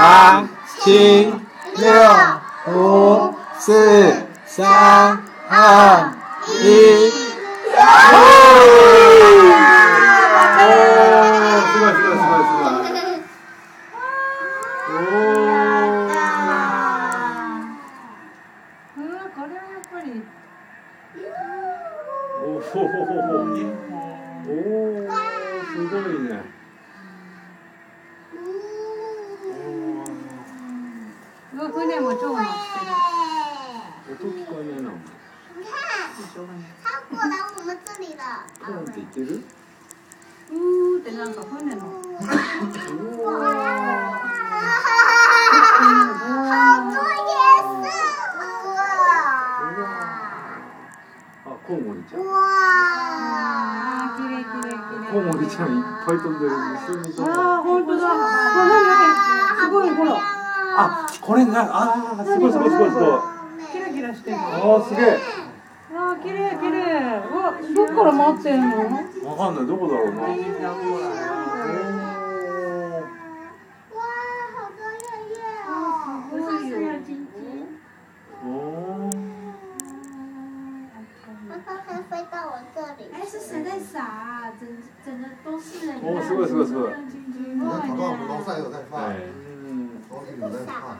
8、7、6、5、4、3、2、1。すごいすごいすごいすごい。これはやっぱり。おお、すごいね。船も超乗ってる。音聞こえないな。过来我们这里了。トンって言ってる？ってなんか船の。好多颜色。あ、コウモリちゃん。哇。綺麗綺麗綺麗。コウモリちゃんいっぱい飛んでる。本当だ。すごいほら。あ、これな、すごいすごいすごいすごい。キラキラしてる。すげえ。綺麗綺麗。どっから回ってんの？わかんない、どこだろうな。是谁在撒啊？整个都是。哦，すごいすごいすごい。搞到我们楼上有在放，楼顶有在放。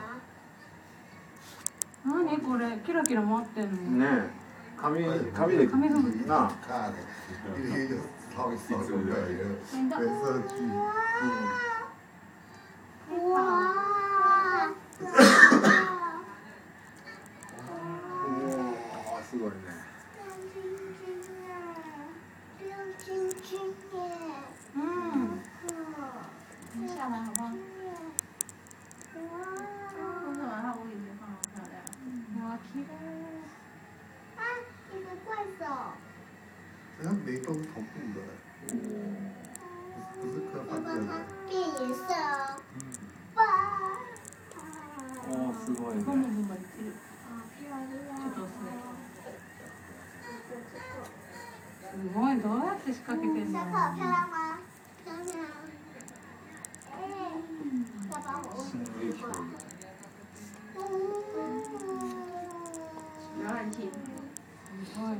何これ？キラキラ回ってんの？ねえ。紙でな。看，一天就烧一烧就没了，变色剧。哇！すごいね。下来好不好？为什么它屋里面放好漂亮？哇，綺麗！啊，一个怪手。它每都是同步的，不是科幻片的。变颜色哦。すごいね。ボムボムいってる。漂亮。ちょっと遅い。すごい、どうやって仕掛けてんの？小可漂亮吗？漂亮。要把我すげえ広い。浏览器。すごいね。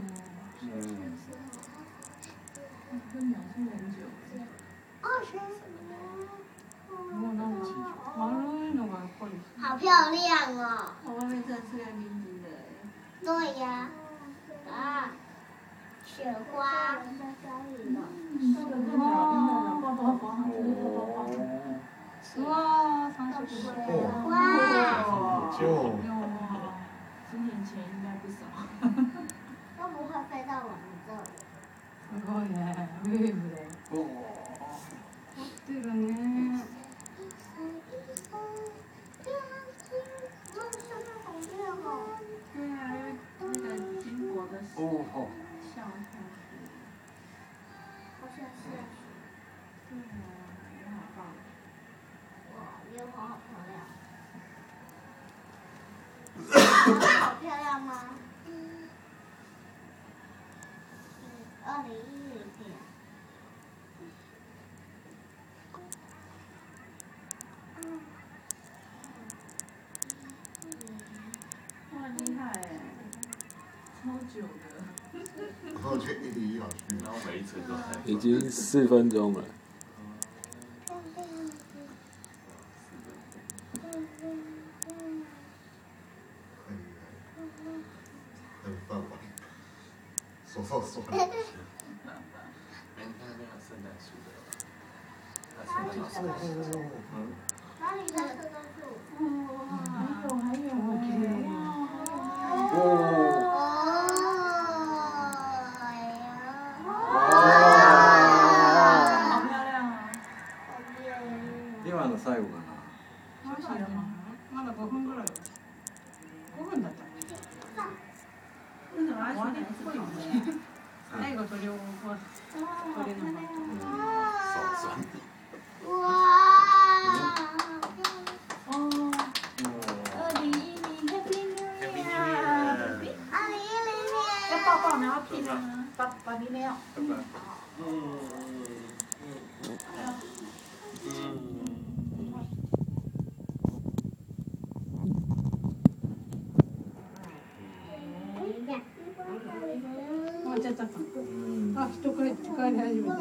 分秒是很久。もうなんか丸いのがやっぱり。好漂亮哦！它外面真的是亮晶晶的。对呀。啊，雪花。うわー、30分。哇！10年前应该不少。都不会飞到我们这里。すごいね、ウェーブで。持ってるね。对啊，那个金国的像上去。好像是。对啊，也好棒。哇，烟花好漂亮。好漂亮吗？2011年。哇，厉害哎，超久的。然后就一直要去，然后每一层都还已经4分钟了。很饭碗，手上酸。没看那个圣诞树的，那圣诞树，哪里的圣诞树？还有，綺麗。好漂亮啊！今の最後かな。まだ5分ぐらい。5分だったね。为什么要去年会呢？最後取り終わ取れなかった。手酸。哇！2010 Happy New Year！2010年。要抱抱，然后屁呢？爸比没有。あ、人帰り始めた。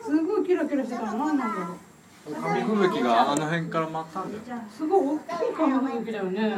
すごいキラキラしてたの。何なんだろう。紙吹雪があの辺から舞ったんだよ。すごい大きい紙吹雪だよね。